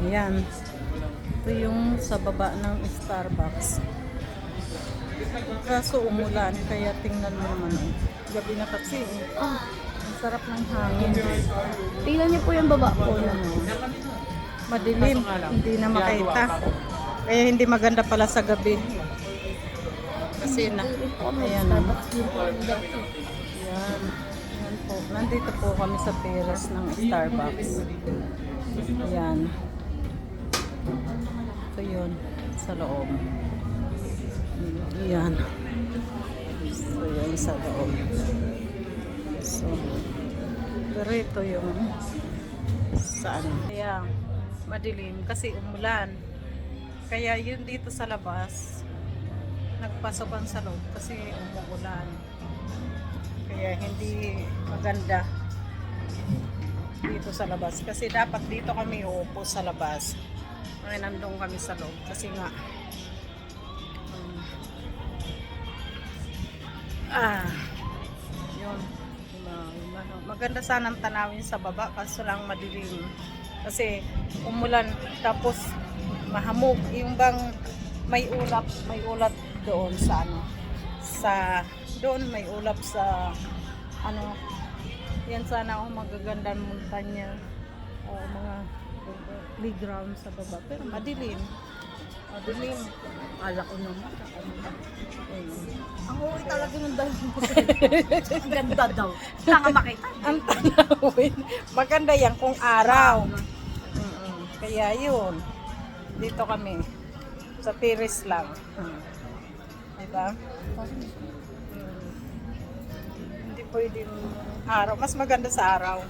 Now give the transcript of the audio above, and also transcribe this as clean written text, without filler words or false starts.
Yan. Ito yung sa baba ng Starbucks. Kaso umulan, kaya tingnan mo naman. Gabi na kasi. Ang sarap ng hangin. Tingnan niyo po yung baba po. Madilim, hindi na makita. Kaya hindi maganda pala sa gabi. Kasi na, ayan. Yan. Yan po. Nandito po kami sa terrace ng Starbucks. Ayan. Ito yun, sa loob. Ayan. So, yun sa loob. So, pero ito yung sa ano. Kaya, madilim kasi umulan. Kaya yun dito sa labas, nagpasokan sa loob kasi umuulan. Kaya hindi maganda dito sa labas. Kasi dapat dito kami uupo sa labas. Ay, nandun kami sa loob. Kasi nga, yun. Maganda sanang tanawin sa baba kaso lang madilim. Kasi umulan tapos mahamog. Yung bang may ulap doon sa ano. Doon may ulap sa ano. Yan sana ang magagandang montanya o mga playground sa baba. Pero madilim. Madilim. Ala ko naman. Ang uwi talaga ng dahil ko. Ang ganda daw. Tanga makita. Ang tanawin. Maganda yan kung araw. Kaya yun. Dito kami. Sa terrace lang. Diba? Hindi pwedeng araw. Mas maganda sa araw.